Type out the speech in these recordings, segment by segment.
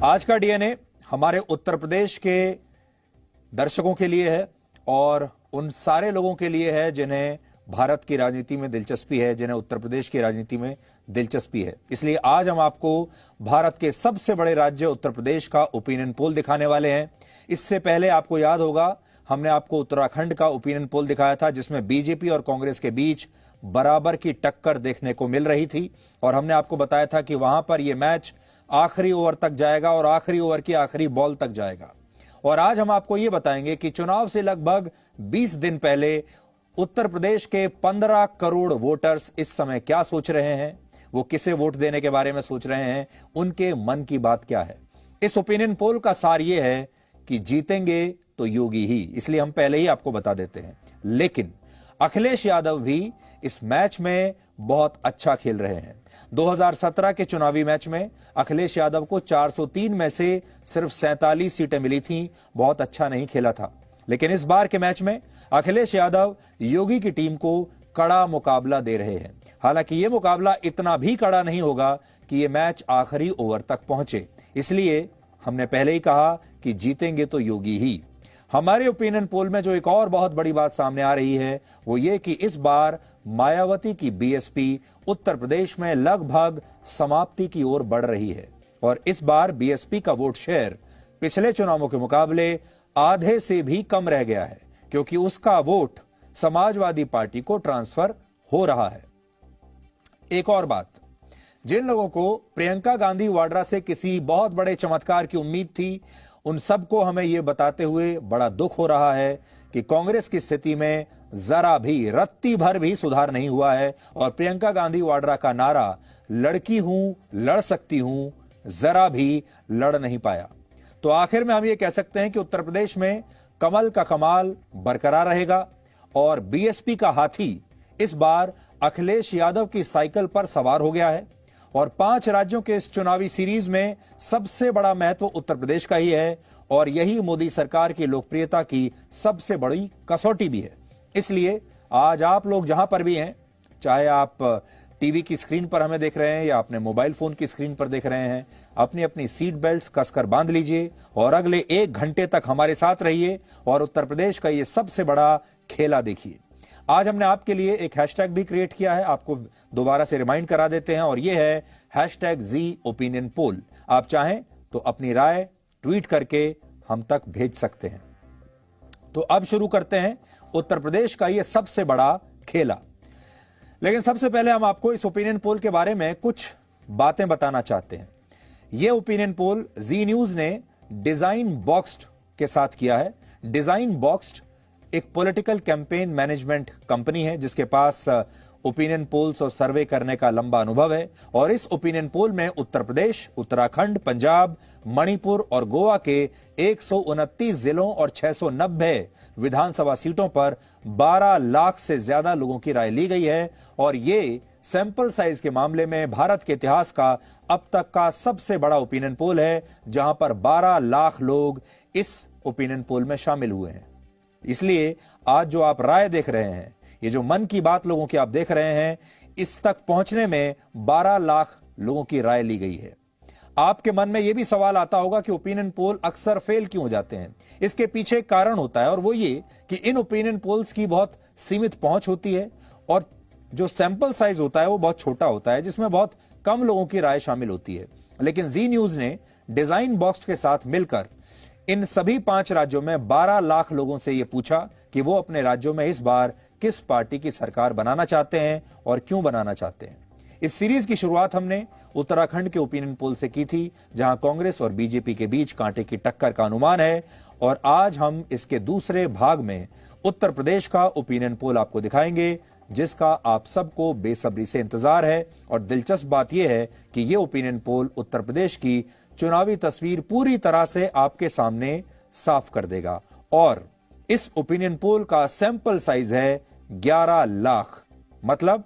आज का डीएनए हमारे उत्तर प्रदेश के दर्शकों के लिए है और उन सारे लोगों के लिए है जिन्हें भारत की राजनीति में दिलचस्पी है, जिन्हें उत्तर प्रदेश की राजनीति में दिलचस्पी है। इसलिए आज हम आपको भारत के सबसे बड़े राज्य उत्तर प्रदेश का ओपिनियन पोल दिखाने वाले हैं। इससे पहले आपको याद होगा हमने आपको उत्तराखंड का ओपिनियन पोल दिखाया था जिसमें बीजेपी और कांग्रेस के बीच बराबर की टक्कर देखने को मिल रही थी और हमने आपको बताया था कि वहां पर यह मैच आखिरी ओवर तक जाएगा और आखिरी ओवर की आखिरी बॉल तक जाएगा। और आज हम आपको यह बताएंगे कि चुनाव से लगभग 20 दिन पहले उत्तर प्रदेश के 15 करोड़ वोटर्स इस समय क्या सोच रहे हैं, वो किसे वोट देने के बारे में सोच रहे हैं, उनके मन की बात क्या है। इस ओपिनियन पोल का सार यह है कि जीतेंगे तो योगी ही, इसलिए हम पहले ही आपको बता देते हैं। लेकिन अखिलेश यादव भी इस मैच में बहुत अच्छा खेल रहे हैं। 2017 के चुनावी मैच में अखिलेश यादव को 403 में से सिर्फ 47 सीटें मिली थीं, बहुत अच्छा नहीं खेला था। लेकिन इस बार के मैच में अखिलेश यादव योगी की टीम को कड़ा मुकाबला दे रहे हैं। हालांकि यह मुकाबला इतना भी कड़ा नहीं होगा कि यह मैच आखिरी ओवर तक पहुंचे, इसलिए हमने पहले ही कहा कि जीतेंगे तो योगी ही। हमारे ओपिनियन पोल में जो एक और बहुत बड़ी बात सामने आ रही है वो ये कि इस बार मायावती की बीएसपी उत्तर प्रदेश में लगभग समाप्ति की ओर बढ़ रही है और इस बार बीएसपी का वोट शेयर पिछले चुनावों के मुकाबले आधे से भी कम रह गया है क्योंकि उसका वोट समाजवादी पार्टी को ट्रांसफर हो रहा है। एक और बात, जिन लोगों को प्रियंका गांधी वाड्रा से किसी बहुत बड़े चमत्कार की उम्मीद थी, उन सबको हमें यह बताते हुए बड़ा दुख हो रहा है कि कांग्रेस की स्थिति में जरा भी रत्ती भर भी सुधार नहीं हुआ है और प्रियंका गांधी वाड्रा का नारा लड़की हूं, लड़ सकती हूं, जरा भी लड़ नहीं पाया। तो आखिर में हम ये कह सकते हैं कि उत्तर प्रदेश में कमल का कमाल बरकरार रहेगा और बीएसपी का हाथी इस बार अखिलेश यादव की साइकिल पर सवार हो गया है और 5 राज्यों के इस चुनावी सीरीज में सबसे बड़ा महत्व उत्तर प्रदेश का ही है और यही मोदी सरकार की लोकप्रियता की सबसे बड़ी कसौटी भी है। इसलिए आज आप लोग जहां पर भी हैं, चाहे आप टीवी की स्क्रीन पर हमें देख रहे हैं या अपने मोबाइल फोन की स्क्रीन पर देख रहे हैं, अपनी अपनी सीट बेल्ट कसकर बांध लीजिए और अगले 1 घंटे तक हमारे साथ रहिए और उत्तर प्रदेश का यह सबसे बड़ा खेला देखिए। आज हमने आपके लिए एक हैशटैग भी क्रिएट किया है, आपको दोबारा से रिमाइंड करा देते हैं और यह है #ZOpinionPoll। आप चाहें तो अपनी राय ट्वीट करके हम तक भेज सकते हैं। तो अब शुरू करते हैं उत्तर प्रदेश का यह सबसे बड़ा खेला। लेकिन सबसे पहले हम आपको इस ओपिनियन पोल के बारे में कुछ बातें बताना चाहते हैं। यह ओपिनियन पोल जी न्यूज ने डिजाइन बॉक्स्ड के साथ किया है। डिजाइन बॉक्स्ड एक पॉलिटिकल कैंपेन मैनेजमेंट कंपनी है जिसके पास ओपिनियन पोल्स और सर्वे करने का लंबा अनुभव है और इस ओपिनियन पोल में उत्तर प्रदेश, उत्तराखंड, पंजाब, मणिपुर और गोवा के 129 जिलों और 690 विधानसभा सीटों पर 12 लाख से ज्यादा लोगों की राय ली गई है और ये सैंपल साइज के मामले में भारत के इतिहास का अब तक का सबसे बड़ा ओपिनियन पोल है जहां पर 12 लाख लोग इस ओपिनियन पोल में शामिल हुए हैं। इसलिए आज जो आप राय देख रहे हैं, ये जो मन की बात लोगों की आप देख रहे हैं, इस तक पहुंचने में 12 लाख लोगों की राय ली गई है। आपके मन में यह भी सवाल आता होगा कि ओपिनियन पोल अक्सर फेल क्यों हो जाते हैं। इसके पीछे एक कारण होता है और वो ये कि इन ओपिनियन पोल्स की बहुत सीमित पहुंच होती है और जो सैंपल साइज होता है वो बहुत छोटा होता है जिसमें बहुत कम लोगों की राय शामिल होती है। लेकिन जी न्यूज ने डिजाइन बॉक्स के साथ मिलकर इन सभी 5 राज्यों में 12 लाख लोगों से यह पूछा कि वो अपने राज्यों में इस बार किस पार्टी की सरकार बनाना चाहते हैं और क्यों बनाना चाहते हैं। इस सीरीज की शुरुआत हमने उत्तराखंड के ओपिनियन पोल से की थी जहां कांग्रेस और बीजेपी के बीच कांटे की टक्कर का अनुमान है और आज हम इसके दूसरे भाग में उत्तर प्रदेश का ओपिनियन पोल आपको दिखाएंगे जिसका आप सबको बेसब्री से इंतजार है। और दिलचस्प बात यह है कि यह ओपिनियन पोल उत्तर प्रदेश की चुनावी तस्वीर पूरी तरह से आपके सामने साफ कर देगा और इस ओपिनियन पोल का सैंपल साइज है 11 लाख। मतलब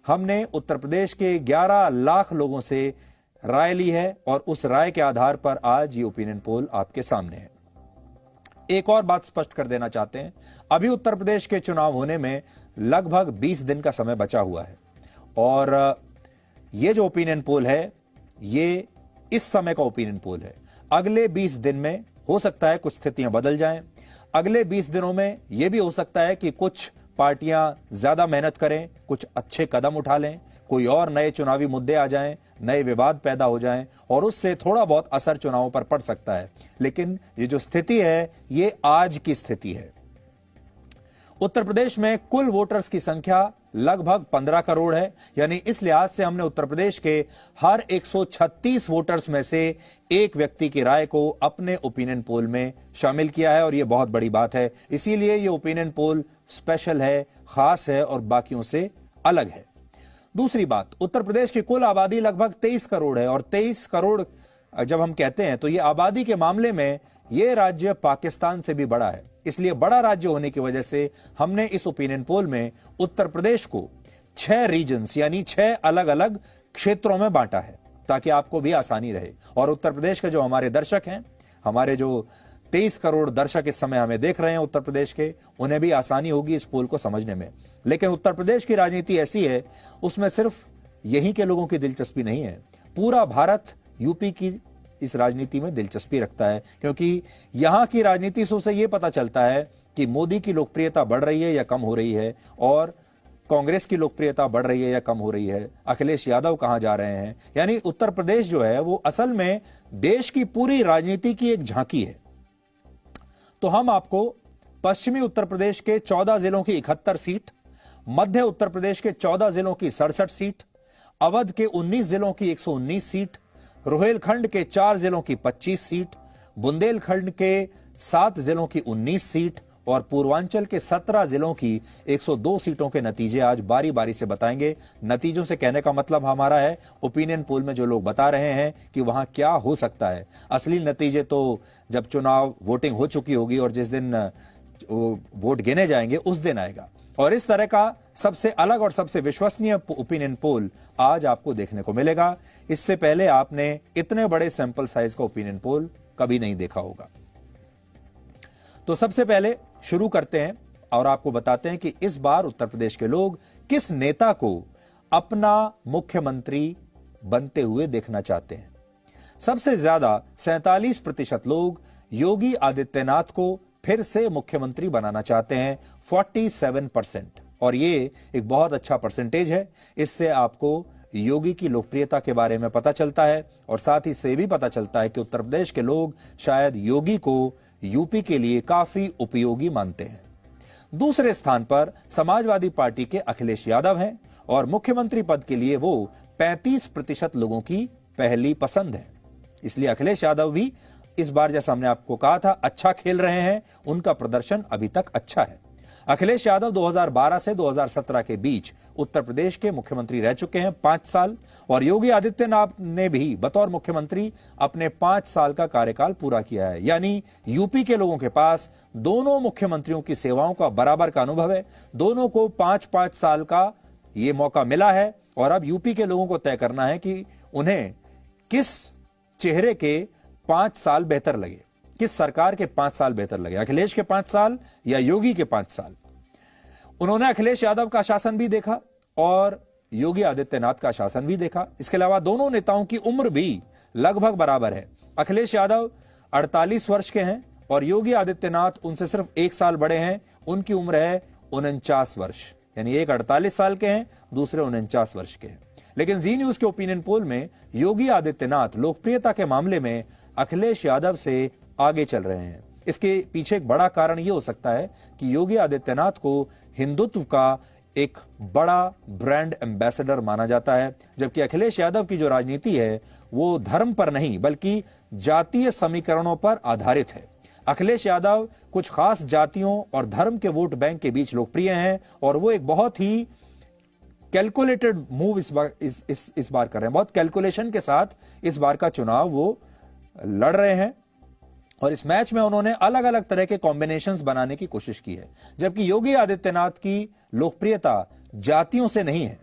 हमने उत्तर प्रदेश के 11 लाख लोगों से राय ली है और उस राय के आधार पर आज ये ओपिनियन पोल आपके सामने है। एक और बात स्पष्ट कर देना चाहते हैं, अभी उत्तर प्रदेश के चुनाव होने में लगभग 20 दिन का समय बचा हुआ है और ये जो ओपिनियन पोल है ये इस समय का ओपिनियन पोल है। अगले 20 दिन में हो सकता है कुछ स्थितियां बदल जाएं। अगले 20 दिनों में यह भी हो सकता है कि कुछ पार्टियां ज्यादा मेहनत करें, कुछ अच्छे कदम उठा लें, कोई और नए चुनावी मुद्दे आ जाएं, नए विवाद पैदा हो जाएं और उससे थोड़ा बहुत असर चुनावों पर पड़ सकता है। लेकिन ये जो स्थिति है ये आज की स्थिति है। उत्तर प्रदेश में कुल वोटर्स की संख्या लगभग 15 करोड़ है, यानी इस लिहाज से हमने उत्तर प्रदेश के हर 136 वोटर्स में से एक व्यक्ति की राय को अपने ओपिनियन पोल में शामिल किया है और यह बहुत बड़ी बात है। इसीलिए यह ओपिनियन पोल स्पेशल है, खास है और बाकियों से अलग है। दूसरी बात, उत्तर प्रदेश की कुल आबादी लगभग 23 करोड़ है और 23 करोड़ जब हम कहते हैं तो यह आबादी के मामले में यह राज्य पाकिस्तान से भी बड़ा है। इसलिए बड़ा राज्य होने की वजह से हमने इस ओपिनियन पोल में उत्तर प्रदेश को 6 रीजन्स यानी 6 अलग अलग क्षेत्रों में बांटा है ताकि आपको भी आसानी रहे। और उत्तर प्रदेश के जो हमारे दर्शक हैं, हमारे जो 23 करोड़ दर्शक इस समय हमें देख रहे हैं उत्तर प्रदेश के, उन्हें भी आसानी होगी इस पोल को समझने में। लेकिन उत्तर प्रदेश की राजनीति ऐसी है, उसमें सिर्फ यहीं के लोगों की दिलचस्पी नहीं है, पूरा भारत यूपी की इस राजनीति में दिलचस्पी रखता है, क्योंकि यहां की राजनीति से यह पता चलता है कि मोदी की लोकप्रियता बढ़ रही है या कम हो रही है और कांग्रेस की लोकप्रियता बढ़ रही है या कम हो रही है, अखिलेश यादव कहां जा रहे हैं। यानी उत्तर प्रदेश जो है वो असल में देश की पूरी राजनीति की एक झांकी है। तो हम आपको पश्चिमी उत्तर प्रदेश के 14 जिलों की 71 सीट, मध्य उत्तर प्रदेश के 14 जिलों की 67 सीट, अवध के 19 जिलों की 119 सीट, रोहिलखंड के 4 जिलों की 25 सीट, बुंदेलखंड के 7 जिलों की 19 सीट और पूर्वांचल के 17 जिलों की 102 सीटों के नतीजे आज बारी बारी से बताएंगे। नतीजों से कहने का मतलब हमारा है ओपिनियन पोल में जो लोग बता रहे हैं कि वहां क्या हो सकता है। असली नतीजे तो जब चुनाव वोटिंग हो चुकी होगी और जिस दिन वोट गिने जाएंगे उस दिन आएगा। और इस तरह का सबसे अलग और सबसे विश्वसनीय ओपिनियन पोल आज आपको देखने को मिलेगा। इससे पहले आपने इतने बड़े सैंपल साइज का ओपिनियन पोल कभी नहीं देखा होगा। तो सबसे पहले शुरू करते हैं और आपको बताते हैं कि इस बार उत्तर प्रदेश के लोग किस नेता को अपना मुख्यमंत्री बनते हुए देखना चाहते हैं। सबसे ज्यादा 47% लोग योगी आदित्यनाथ को फिर से मुख्यमंत्री बनाना चाहते हैं, 47%। और ये एक बहुत अच्छा परसेंटेज है। इससे आपको योगी की लोकप्रियता के बारे में पता चलता है और साथ ही से भी पता चलता है कि उत्तर प्रदेश के लोग शायद योगी को यूपी के लिए काफी उपयोगी मानते हैं। दूसरे स्थान पर समाजवादी पार्टी के अखिलेश यादव हैं और मुख्यमंत्री पद के लिए वो 35% लोगों की पहली पसंद है। इसलिए अखिलेश यादव भी इस बार, जैसा हमने आपको कहा था, अच्छा खेल रहे हैं। उनका प्रदर्शन अभी तक अच्छा है। अखिलेश यादव 2012 से 2017 के बीच उत्तर प्रदेश के मुख्यमंत्री रह चुके हैं 5 साल और योगी आदित्यनाथ ने भी बतौर मुख्यमंत्री अपने 5 साल का कार्यकाल पूरा किया है। यानी यूपी के लोगों के पास दोनों मुख्यमंत्रियों की सेवाओं का बराबर का अनुभव है। दोनों को 5-5 साल का यह मौका मिला है और अब यूपी के लोगों को तय करना है कि उन्हें किस चेहरे के 5 साल बेहतर लगे, किस सरकार के 5 साल बेहतर लगे, अखिलेश के 5 साल या योगी के 5 साल। उन्होंने अखिलेश यादव का शासन भी देखा और योगी आदित्यनाथ का शासन भी देखा। इसके अलावा दोनों नेताओं की उम्र भी लगभग बराबर है। अखिलेश यादव 48 वर्ष के हैं और योगी आदित्यनाथ उनसे सिर्फ 1 साल बड़े हैं। उनकी उम्र है 49 वर्ष, यानी एक 48 साल के हैं, दूसरे 49 वर्ष के हैं। लेकिन जी न्यूज के ओपिनियन पोल में योगी आदित्यनाथ लोकप्रियता के मामले में अखिलेश यादव से आगे चल रहे हैं। इसके पीछे एक बड़ा कारण यह हो सकता है कि योगी आदित्यनाथ को हिंदुत्व का एक बड़ा ब्रांड एम्बेसडर माना जाता है, जबकि अखिलेश यादव की जो राजनीति है वो धर्म पर नहीं बल्कि जातीय समीकरणों पर आधारित है। अखिलेश यादव कुछ खास जातियों और धर्म के वोट बैंक के बीच लोकप्रिय हैं और वो एक बहुत ही कैलकुलेटेड मूव इस बार कर रहे हैं। बहुत कैलकुलेशन के साथ इस बार का चुनाव वो लड़ रहे हैं और इस मैच में उन्होंने अलग अलग तरह के कॉम्बिनेशंस बनाने की कोशिश की है। जबकि योगी आदित्यनाथ की लोकप्रियता जातियों से नहीं है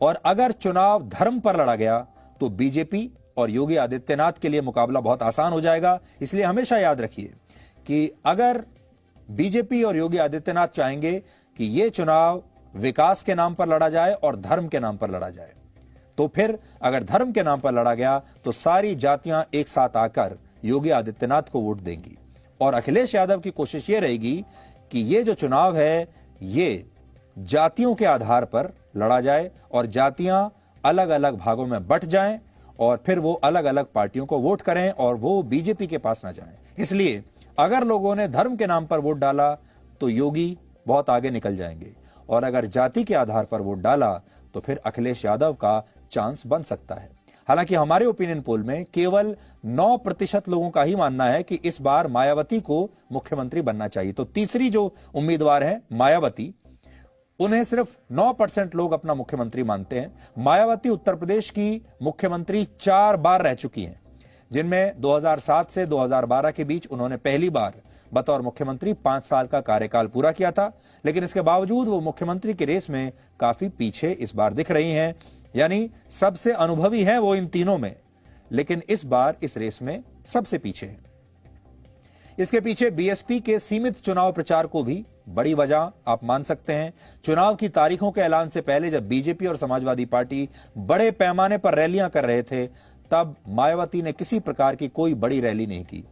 और अगर चुनाव धर्म पर लड़ा गया तो बीजेपी और योगी आदित्यनाथ के लिए मुकाबला बहुत आसान हो जाएगा। इसलिए हमेशा याद रखिए कि अगर बीजेपी और योगी आदित्यनाथ चाहेंगे कि यह चुनाव विकास के नाम पर लड़ा जाए और धर्म के नाम पर लड़ा जाए, तो फिर अगर धर्म के नाम पर लड़ा गया तो सारी जातियां एक साथ आकर योगी आदित्यनाथ को वोट देंगी। और अखिलेश यादव की कोशिश यह रहेगी कि ये जो चुनाव है ये जातियों के आधार पर लड़ा जाए और जातियां अलग अलग भागों में बंट जाएं और फिर वो अलग अलग पार्टियों को वोट करें और वो बीजेपी के पास ना जाएं। इसलिए अगर लोगों ने धर्म के नाम पर वोट डाला तो योगी बहुत आगे निकल जाएंगे और अगर जाति के आधार पर वोट डाला तो फिर अखिलेश यादव का चांस बन सकता है। हालांकि हमारे ओपिनियन पोल में केवल 9% लोगों का ही मानना है कि इस बार मायावती को मुख्यमंत्री बनना चाहिए। तो तीसरी जो उम्मीदवार है मायावती, उन्हें सिर्फ 9% लोग अपना मुख्यमंत्री मानते हैं। मायावती उत्तर प्रदेश की मुख्यमंत्री 4 बार रह चुकी हैं, जिनमें 2007 से 2012 के बीच उन्होंने पहली बार बतौर मुख्यमंत्री 5 साल का कार्यकाल पूरा किया था, लेकिन इसके बावजूद वो मुख्यमंत्री की रेस में काफी पीछे इस बार दिख रही हैं। यानी सबसे अनुभवी हैं वो इन तीनों में, लेकिन इस बार इस रेस में सबसे पीछे है। इसके पीछे बीएसपी के सीमित चुनाव प्रचार को भी बड़ी वजह आप मान सकते हैं। चुनाव की तारीखों के ऐलान से पहले जब बीजेपी और समाजवादी पार्टी बड़े पैमाने पर रैलियां कर रहे थे, तब मायावती ने किसी प्रकार की कोई बड़ी रैली नहीं की,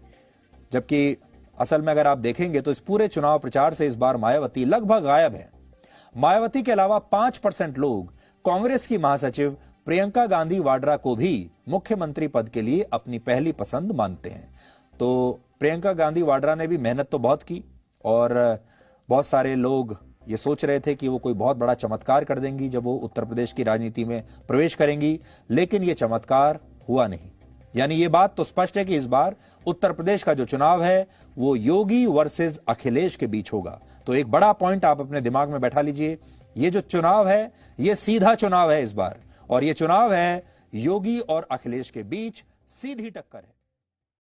जबकि असल में अगर आप देखेंगे तो इस पूरे चुनाव प्रचार से इस बार मायावती लगभग गायब है। मायावती के अलावा 5% लोग कांग्रेस की महासचिव प्रियंका गांधी वाड्रा को भी मुख्यमंत्री पद के लिए अपनी पहली पसंद मानते हैं। तो प्रियंका गांधी वाड्रा ने भी मेहनत तो बहुत की और बहुत सारे लोग ये सोच रहे थे कि वो कोई बहुत बड़ा चमत्कार कर देंगी जब वो उत्तर प्रदेश की राजनीति में प्रवेश करेंगी, लेकिन ये चमत्कार हुआ नहीं। यानी ये बात तो स्पष्ट है कि इस बार उत्तर प्रदेश का जो चुनाव है वो योगी वर्सेस अखिलेश के बीच होगा। तो एक बड़ा पॉइंट आप अपने दिमाग में बैठा लीजिए, ये जो चुनाव है ये सीधा चुनाव है इस बार, और ये चुनाव है योगी और अखिलेश के बीच, सीधी टक्कर है।